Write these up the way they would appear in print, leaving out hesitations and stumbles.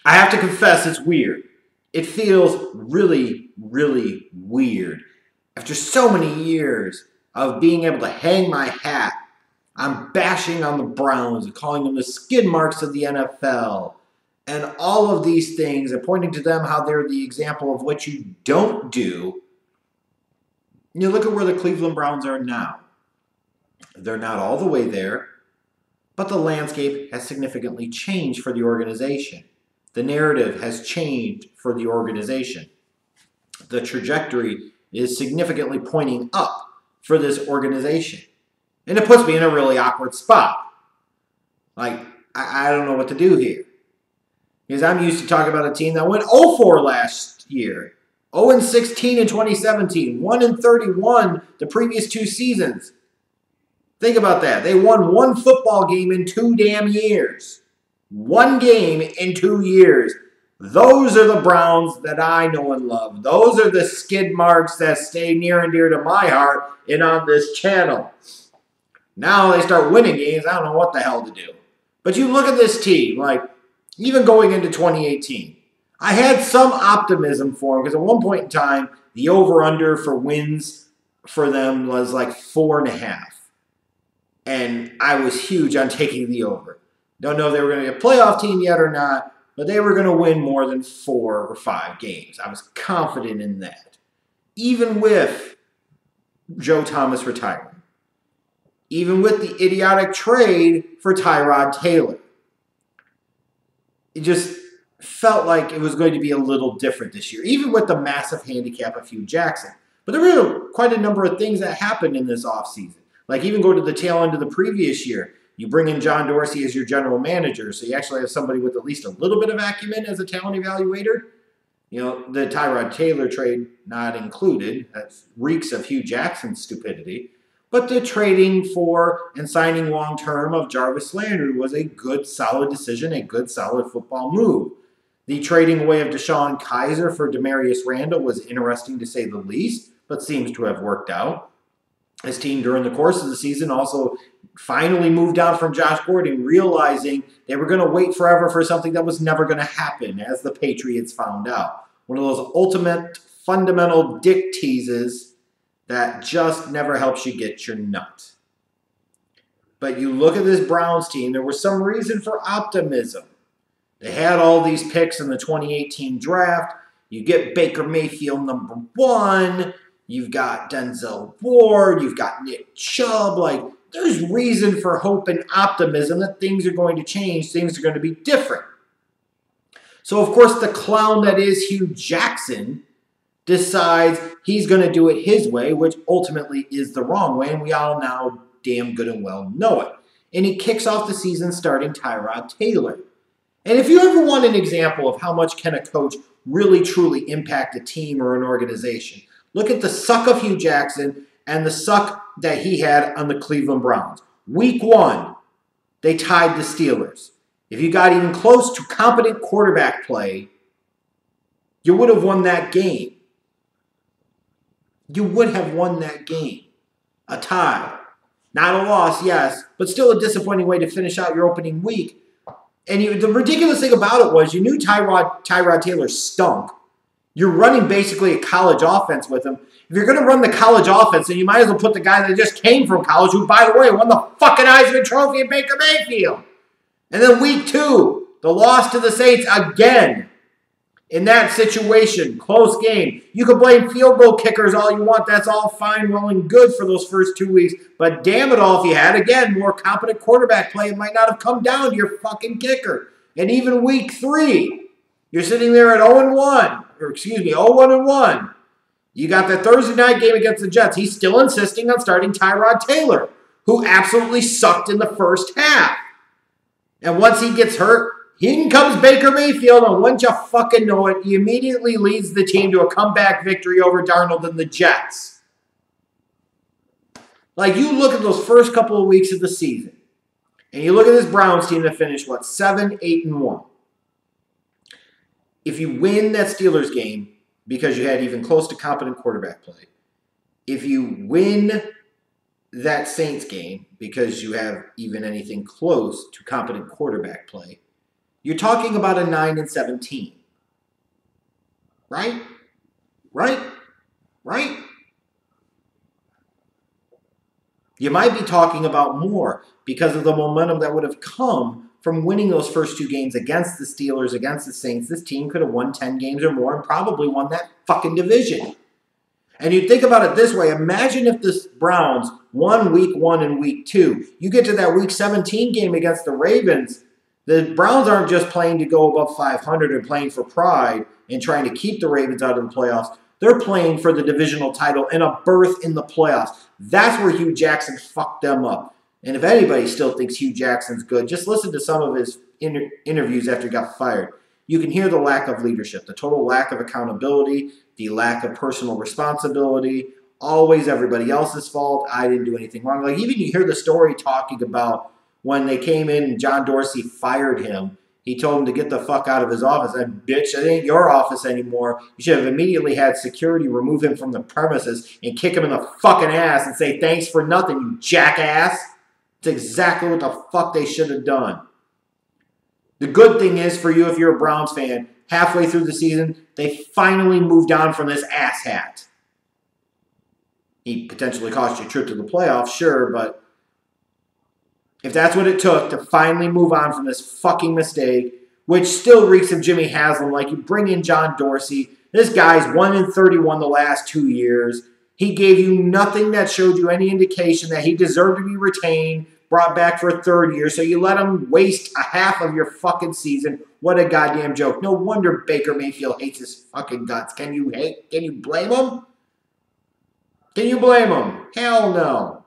I have to confess, it's weird. It feels really, really weird. After so many years of being able to hang my hat, I'm bashing on the Browns and calling them the skid marks of the NFL and all of these things and pointing to them how they're the example of what you don't do. You look at where the Cleveland Browns are now. They're not all the way there, but the landscape has significantly changed for the organization. The narrative has changed for the organization. The trajectory is significantly pointing up for this organization. And it puts me in a really awkward spot. Like, I don't know what to do here. Because I'm used to talking about a team that went 0-4 last year. 0-16 in 2017. 1-31 the previous 2 seasons. Think about that. They won 1 football game in 2 damn years. 1 game in 2 years. Those are the Browns that I know and love. Those are the skid marks that stay near and dear to my heart and on this channel. Now they start winning games. I don't know what the hell to do. But you look at this team, like, even going into 2018, I had some optimism for them because at one point in time, the over-under for wins for them was like 4.5. And I was huge on taking the over. Don't know if they were going to be a playoff team yet or not, but they were going to win more than 4 or 5 games. I was confident in that. Even with Joe Thomas retiring. Even with the idiotic trade for Tyrod Taylor. It just felt like it was going to be a little different this year, even with the massive handicap of Hugh Jackson. But there were quite a number of things that happened in this offseason. Like even go to the tail end of the previous year. You bring in John Dorsey as your general manager, so you actually have somebody with at least a little bit of acumen as a talent evaluator. You know, the Tyrod Taylor trade not included. That reeks of Hugh Jackson's stupidity. But the trading for and signing long-term of Jarvis Landry was a good, solid decision, a good, solid football move. The trading away of Deshaun Kaiser for Demarius Randall was interesting to say the least, but seems to have worked out. His team during the course of the season also finally moved on from Josh Gordon, realizing they were going to wait forever for something that was never going to happen, as the Patriots found out. One of those ultimate fundamental dick teases that just never helps you get your nut. But you look at this Browns team, there was some reason for optimism. They had all these picks in the 2018 draft. You get Baker Mayfield number 1. You've got Denzel Ward. You've got Nick Chubb. Like, there's reason for hope and optimism that things are going to change. Things are going to be different. So, of course, the clown that is Hugh Jackson decides he's going to do it his way, which ultimately is the wrong way, and we all now damn good and well know it. And he kicks off the season starting Tyrod Taylor. And if you ever want an example of how much can a coach really truly impact a team or an organization, look at the suck of Hugh Jackson and the suck that he had on the Cleveland Browns. Week 1, they tied the Steelers. If you got even close to competent quarterback play, you would have won that game. You would have won that game. A tie. Not a loss, yes, but still a disappointing way to finish out your opening week. And the ridiculous thing about it was you knew Tyrod Taylor stunk. You're running basically a college offense with him. If you're going to run the college offense, then you might as well put the guy that just came from college, who, by the way, won the fucking Heisman Trophy at Baker Mayfield. And then week 2, the loss to the Saints again. In that situation, close game. You can blame field goal kickers all you want. That's all fine, well, and good for those first 2 weeks. But damn it all, if you had, again, more competent quarterback play, it might not have come down to your fucking kicker. And even week 3, you're sitting there at 0-1. Or excuse me, 0-1-1. You got that Thursday night game against the Jets. He's still insisting on starting Tyrod Taylor, who absolutely sucked in the first half. And once he gets hurt, in comes Baker Mayfield, and wouldn't you fucking know it, he immediately leads the team to a comeback victory over Darnold and the Jets. Like, you look at those first couple of weeks of the season, and you look at this Browns team that finished, 7-8-1. If you win that Steelers game because you had even close to competent quarterback play, if you win that Saints game because you have even anything close to competent quarterback play, You're talking about a 9-7 team. Right? Right? Right? You might be talking about more because of the momentum that would have come from winning those first 2 games against the Steelers, against the Saints. This team could have won 10 games or more and probably won that fucking division. And you think about it this way. Imagine if the Browns won week 1 and week 2. You get to that week 17 game against the Ravens. The Browns aren't just playing to go above 500 and playing for pride and trying to keep the Ravens out of the playoffs. They're playing for the divisional title and a berth in the playoffs. That's where Hugh Jackson fucked them up. And if anybody still thinks Hugh Jackson's good, just listen to some of his interviews after he got fired. You can hear the lack of leadership, the total lack of accountability, the lack of personal responsibility, always everybody else's fault. I didn't do anything wrong. Like, even you hear the story talking about when they came in and John Dorsey fired him. He told him to get the fuck out of his office. And, bitch, it ain't your office anymore. You should have immediately had security remove him from the premises and kick him in the fucking ass and say, thanks for nothing, you jackass. It's exactly what the fuck they should have done. The good thing is for you, if you're a Browns fan, halfway through the season, they finally moved on from this asshat. He potentially cost you a trip to the playoffs, sure, but if that's what it took to finally move on from this fucking mistake, which still reeks of Jimmy Haslam, like you bring in John Dorsey, this guy's 1-31 the last 2 years. He gave you nothing that showed you any indication that he deserved to be retained, brought back for a 3rd year, so you let him waste a half of your fucking season. What a goddamn joke. No wonder Baker Mayfield hates his fucking guts. Can you blame him? Can you blame him? Hell no.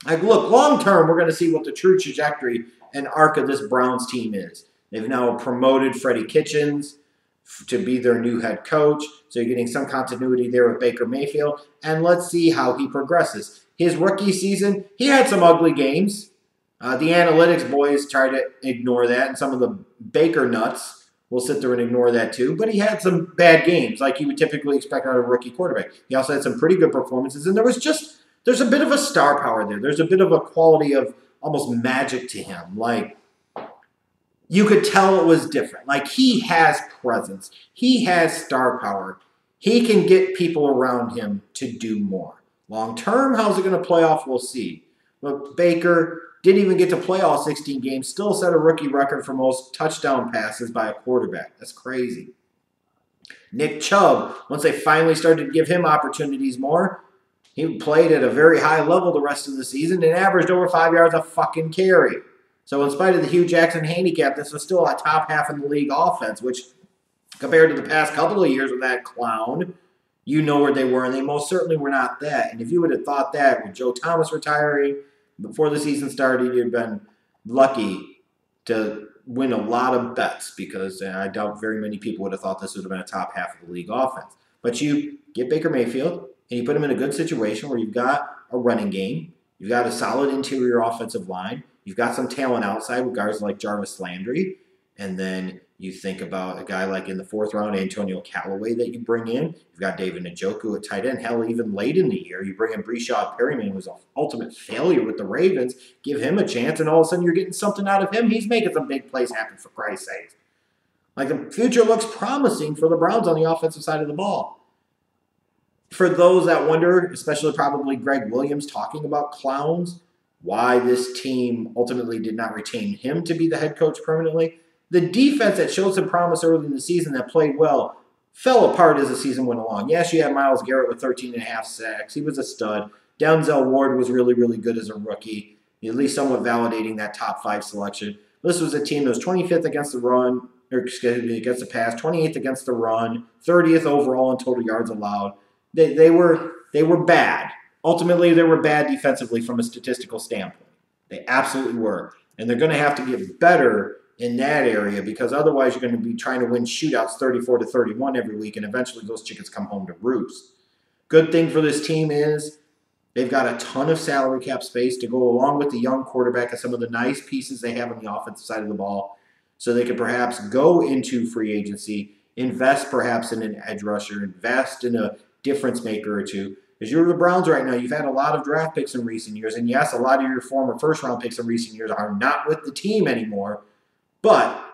Like, look, long term, we're going to see what the true trajectory and arc of this Browns team is. They've now promoted Freddie Kitchens to be their new head coach, so you're getting some continuity there with Baker Mayfield, and let's see how he progresses. His rookie season, he had some ugly games. The analytics boys try to ignore that, and some of the Baker nuts will sit there and ignore that too, but he had some bad games, like you would typically expect out of a rookie quarterback. He also had some pretty good performances, and there's a bit of a star power there. There's a bit of a quality of almost magic to him. Like, you could tell it was different. Like, he has presence. He has star power. He can get people around him to do more. Long term, how's it going to play off? We'll see. But Baker didn't even get to play all 16 games, still set a rookie record for most touchdown passes by a quarterback. That's crazy. Nick Chubb, once they finally started to give him opportunities more, he played at a very high level the rest of the season and averaged over 5 yards a fucking carry. So in spite of the Hugh Jackson handicap, this was still a top half in the league offense, which compared to the past couple of years with that clown, you know where they were, and they most certainly were not that. And if you would have thought that with Joe Thomas retiring before the season started, you'd have been lucky to win a lot of bets, because I doubt very many people would have thought this would have been a top half of the league offense. But you get Baker Mayfield, and you put him in a good situation where you've got a running game, you've got a solid interior offensive line, you've got some talent outside with guys like Jarvis Landry, and then you think about a guy like in the 4th round, Antonio Callaway, that you bring in. You've got David Njoku at tight end. Hell, even late in the year, you bring in Breshad Perryman, who was an ultimate failure with the Ravens. Give him a chance, and all of a sudden you're getting something out of him. He's making some big plays happen, for Christ's sake. Like, the future looks promising for the Browns on the offensive side of the ball. For those that wonder, especially probably Greg Williams talking about clowns, why this team ultimately did not retain him to be the head coach permanently, the defense that showed some promise early in the season that played well fell apart as the season went along. Yes, you had Myles Garrett with 13.5 sacks. He was a stud. Denzel Ward was really, really good as a rookie, at least somewhat validating that top 5 selection. This was a team that was 25th against the run, or excuse me, against the pass, 28th against the run, 30th overall in total yards allowed. They were bad. Ultimately, they were bad defensively from a statistical standpoint. They absolutely were. And they're going to have to get better in that area, because otherwise you're going to be trying to win shootouts 34-31 every week, and eventually those chickens come home to roost. Good thing for this team is they've got a ton of salary cap space to go along with the young quarterback and some of the nice pieces they have on the offensive side of the ball, so they could perhaps go into free agency, invest perhaps in an edge rusher, invest in a difference maker or two. Because you're the Browns right now, you've had a lot of draft picks in recent years, and yes, a lot of your former first-round picks in recent years are not with the team anymore, but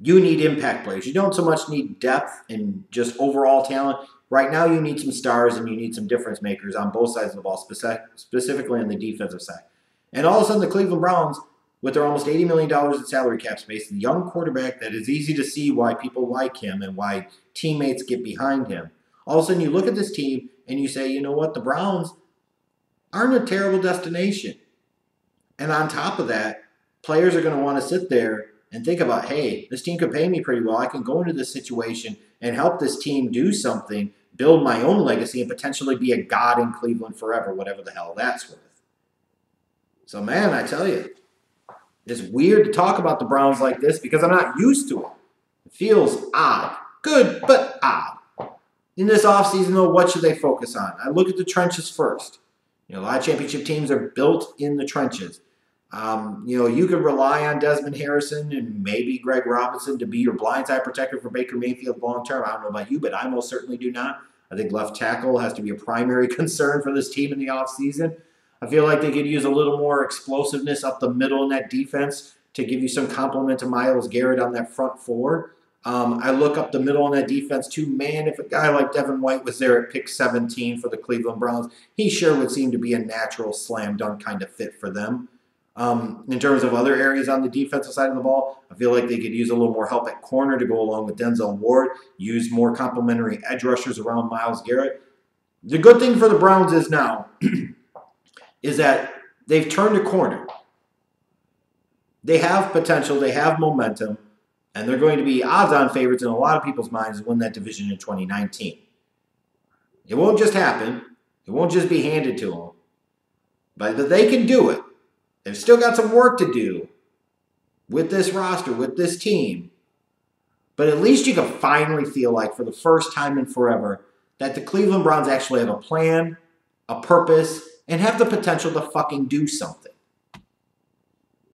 You need impact players. You don't so much need depth and just overall talent. Right now, you need some stars and you need some difference makers on both sides of the ball, specifically on the defensive side. And all of a sudden, the Cleveland Browns, with their almost $80 million in salary cap space, the young quarterback that is easy to see why people like him and why teammates get behind him. All of a sudden, you look at this team and you say, you know what, the Browns aren't a terrible destination. And on top of that, players are going to want to sit there and think about, hey, this team could pay me pretty well. I can go into this situation and help this team do something, build my own legacy, and potentially be a god in Cleveland forever, whatever the hell that's worth. So, man, I tell you, it's weird to talk about the Browns like this because I'm not used to it. It feels odd. Good, but odd. In this offseason, though, what should they focus on? I look at the trenches first. A lot of championship teams are built in the trenches. You can rely on Desmond Harrison and maybe Greg Robinson to be your blindside protector for Baker Mayfield long term. I don't know about you, but I most certainly do not. I think left tackle has to be a primary concern for this team in the offseason. I feel like they could use a little more explosiveness up the middle in that defense to give you some complement to Myles Garrett on that front four. I look up the middle on that defense too. Man, if a guy like Devin White was there at pick 17 for the Cleveland Browns, he sure would seem to be a natural slam dunk kind of fit for them. In terms of other areas on the defensive side of the ball, I feel like they could use a little more help at corner to go along with Denzel Ward, use more complementary edge rushers around Myles Garrett. The good thing for the Browns is now is that they've turned a corner. They have potential, they have momentum, and they're going to be odds-on favorites in a lot of people's minds to win that division in 2019. It won't just happen. It won't just be handed to them. But they can do it. They've still got some work to do with this roster, with this team. But at least you can finally feel like, for the first time in forever, that the Cleveland Browns actually have a plan, a purpose, and have the potential to fucking do something.